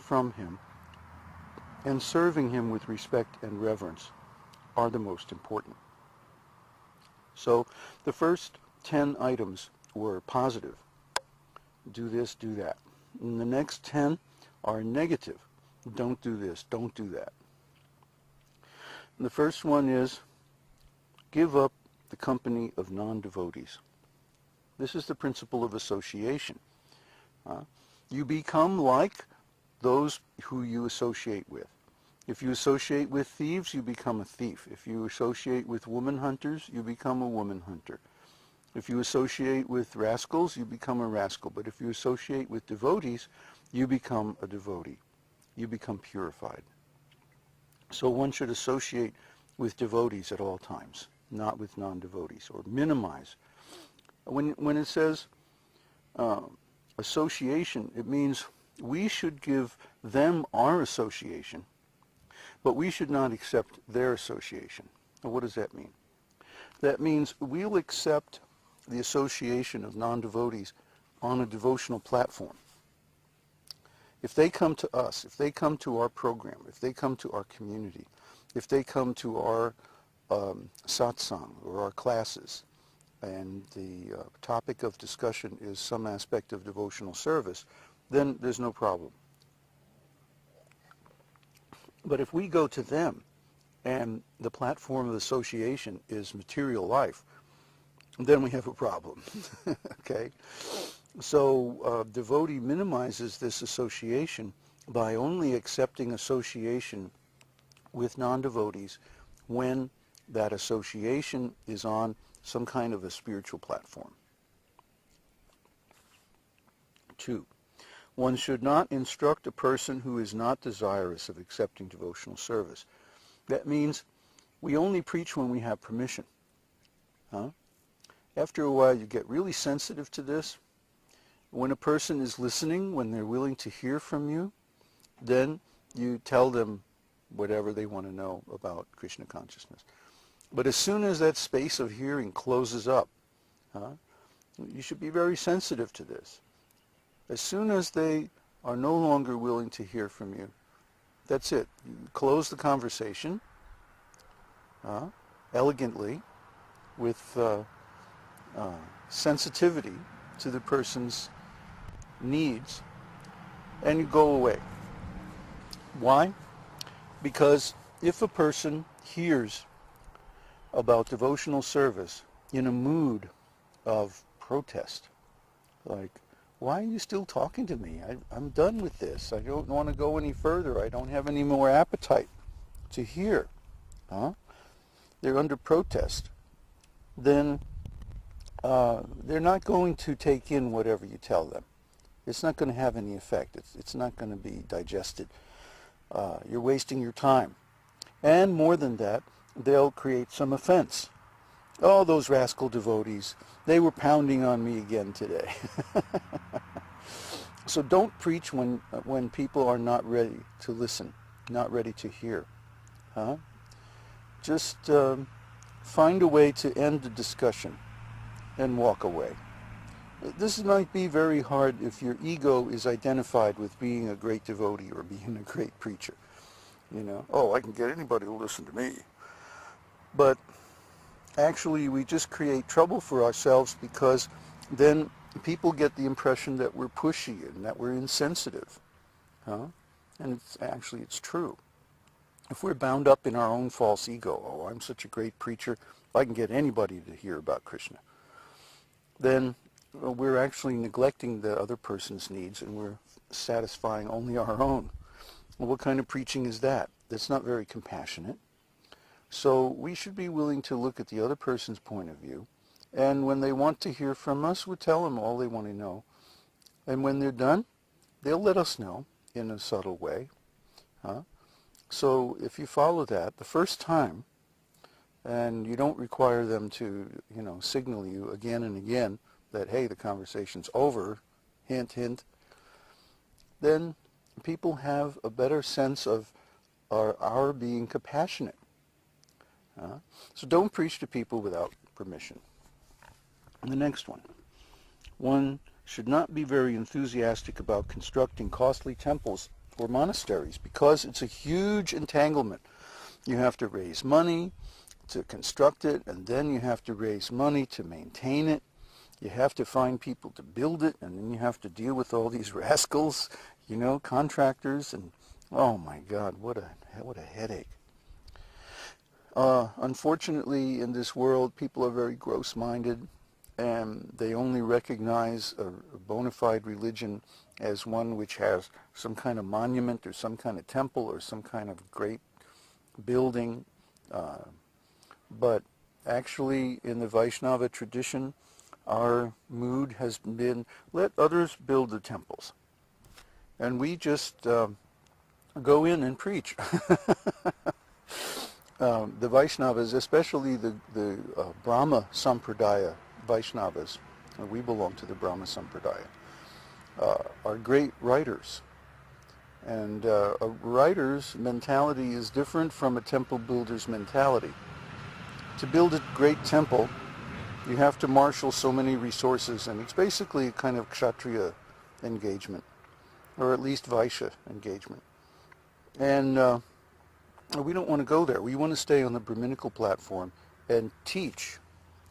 from him and serving him with respect and reverence are the most important. So the first 10 items were positive. Do this, do that. And the next 10 are negative. Don't do this, don't do that. And the first one is give up the company of non-devotees. This is the principle of association. You become like those who you associate with. If you associate with thieves, you become a thief. If you associate with woman hunters, you become a woman hunter. If you associate with rascals, you become a rascal. But if you associate with devotees, you become a devotee. You become purified. So one should associate with devotees at all times, not with non-devotees, or minimize. When it says association, it means we should give them our association, but we should not accept their association. Now, what does that mean? That means we'll accept the association of non-devotees on a devotional platform. If they come to us, if they come to our program, if they come to our community, if they come to our satsang or our classes, and the topic of discussion is some aspect of devotional service, then there's no problem. But if we go to them and the platform of association is material life, then we have a problem. Okay? So devotee minimizes this association by only accepting association with non-devotees when that association is on some kind of a spiritual platform. 2, one should not instruct a person who is not desirous of accepting devotional service. That means we only preach when we have permission. After a while, you get really sensitive to this. When a person is listening, when they're willing to hear from you, then you tell them whatever they want to know about Krishna consciousness. But as soon as that space of hearing closes up, you should be very sensitive to this. As soon as they are no longer willing to hear from you, that's it. You close the conversation elegantly with sensitivity to the person's needs, and you go away. Why? Because if a person hears about devotional service in a mood of protest, like, why are you still talking to me? I'm done with this. I don't want to go any further. I don't have any more appetite to hear. They're under protest. Then they're not going to take in whatever you tell them. It's not going to have any effect. It's not going to be digested. You're wasting your time. And more than that, they'll create some offense. Oh, those rascal devotees, they were pounding on me again today. So don't preach when people are not ready to listen, not ready to hear. Just find a way to end the discussion and walk away. This might be very hard if your ego is identified with being a great devotee or being a great preacher. Oh, I can get anybody to listen to me. But actually, we just create trouble for ourselves, because then people get the impression that we're pushy and that we're insensitive. And it's true. If we're bound up in our own false ego, oh, I'm such a great preacher, I can get anybody to hear about Krishna, then we're actually neglecting the other person's needs and we're satisfying only our own. Well, what kind of preaching is that? That's not very compassionate. So we should be willing to look at the other person's point of view, and when they want to hear from us, we'll tell them all they want to know. And when they're done, they'll let us know in a subtle way. So if you follow that the first time, and you don't require them to, signal you again and again that, hey, the conversation's over, hint, hint, then people have a better sense of our being compassionate. So don't preach to people without permission. And the next one should not be very enthusiastic about constructing costly temples or monasteries, because it's a huge entanglement. You have to raise money to construct it, and then you have to raise money to maintain it. You have to find people to build it, and then you have to deal with all these rascals, you know, contractors, and oh my God, what a headache. Unfortunately, in this world, people are very gross-minded, and they only recognize a bona fide religion as one which has some kind of monument or some kind of temple or some kind of great building. But actually, in the Vaiṣṇava tradition, our mood has been, let others build the temples. And we just go in and preach. The Vaiṣṇavas, especially the Brahma Sampradaya Vaiṣṇavas, we belong to the Brahma Sampradaya, are great writers. And a writer's mentality is different from a temple builder's mentality. To build a great temple, you have to marshal so many resources, and it's basically a kind of kshatriya engagement, or at least Vaishya engagement. And we don't want to go there. We want to stay on the Brahminical platform and teach,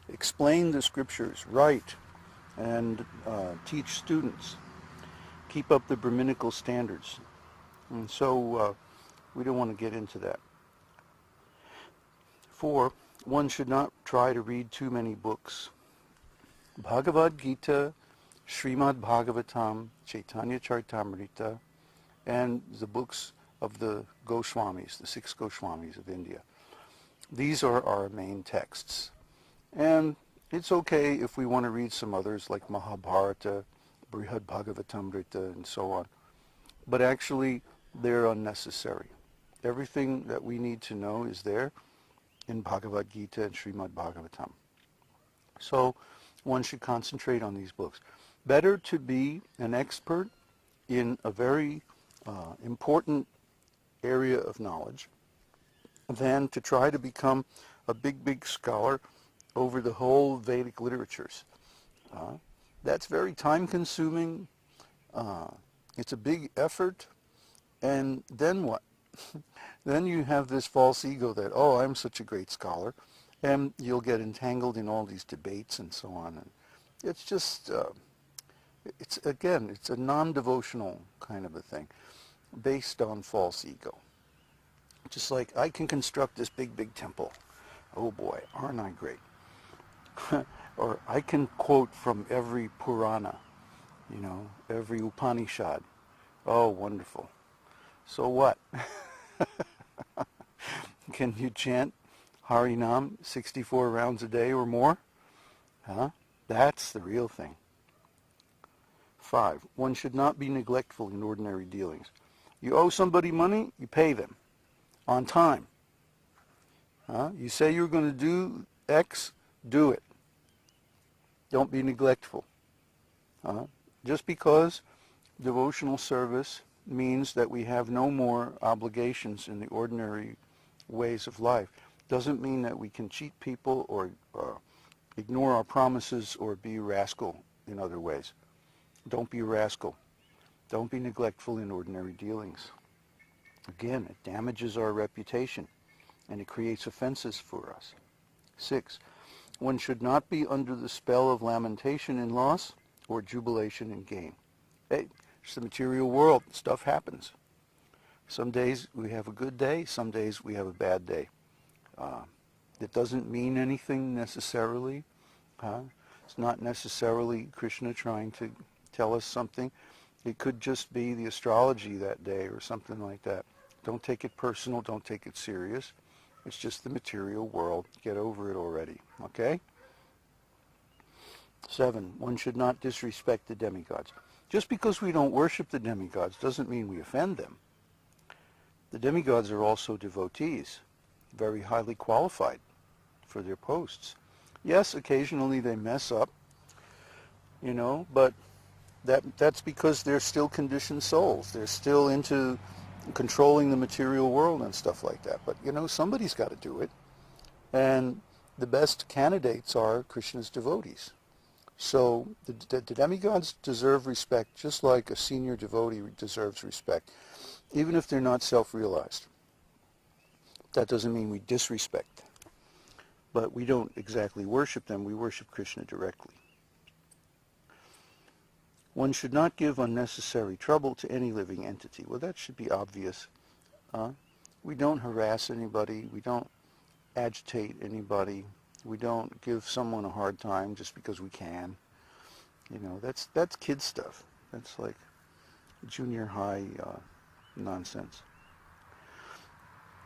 explain the scriptures, write, and teach students, keep up the Brahminical standards. And so we don't want to get into that. 4, one should not try to read too many books. Bhagavad-gītā, Śrīmad-Bhāgavatam, Chaitanya Charitamrita, and the books of the Goswāmīs, the 6 Goswāmīs of India. These are our main texts. And it's okay if we want to read some others like Mahabharata, Brihad-bhagavatamrita, and so on. But actually, they're unnecessary. Everything that we need to know is there in Bhagavad-gītā and Śrīmad-Bhāgavatam. So one should concentrate on these books. Better to be an expert in a very important area of knowledge than to try to become a big scholar over the whole Vedic literatures. That's very time-consuming. It's a big effort. And then what? Then you have this false ego that, oh, I'm such a great scholar, and you'll get entangled in all these debates and so on. And it's just, it's a non-devotional kind of a thing, based on false ego. Just like, I can construct this big temple. Oh boy, aren't I great? Or I can quote from every Purana, you know, every Upanishad. Oh, wonderful. So what? Can you chant Hari-Nam 64 rounds a day or more? Huh? That's the real thing. 5, one should not be neglectful in ordinary dealings. You owe somebody money, you pay them on time. You say you're going to do X, do it. Don't be neglectful. Just because devotional service means that we have no more obligations in the ordinary ways of life doesn't mean that we can cheat people or ignore our promises or be a rascal in other ways. Don't be a rascal. Don't be neglectful in ordinary dealings. Again, it damages our reputation and it creates offenses for us. 6, one should not be under the spell of lamentation in loss or jubilation in gain. Hey, it's the material world. Stuff happens. Some days we have a good day. Some days we have a bad day. It doesn't mean anything necessarily. It's not necessarily Krishna trying to tell us something. It could just be the astrology that day or something like that. Don't take it personal. Don't take it serious. It's just the material world. Get over it already. Okay? 7, one should not disrespect the demigods. Just because we don't worship the demigods doesn't mean we offend them. The demigods are also devotees, very highly qualified for their posts. Yes, occasionally they mess up, you know, but that's because they're still conditioned souls. They're still into controlling the material world and stuff like that. But, you know, somebody's got to do it. And the best candidates are Krishna's devotees. So the demigods deserve respect just like a senior devotee deserves respect. even if they're not self-realized. That doesn't mean we disrespect them, but we don't exactly worship them. We worship Krishna directly. One should not give unnecessary trouble to any living entity. Well, that should be obvious. We don't harass anybody. We don't agitate anybody. We don't give someone a hard time just because we can. You know, that's kid stuff. That's like junior high nonsense.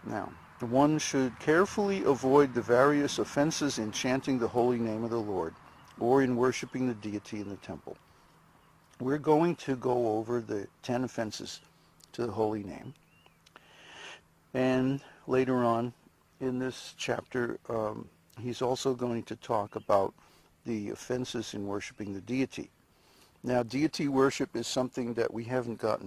Now, one should carefully avoid the various offenses in chanting the holy name of the Lord or in worshiping the deity in the temple. We're going to go over the 10 offenses to the holy name. And later on in this chapter, he's also going to talk about the offenses in worshiping the deity. Now, deity worship is something that we haven't gotten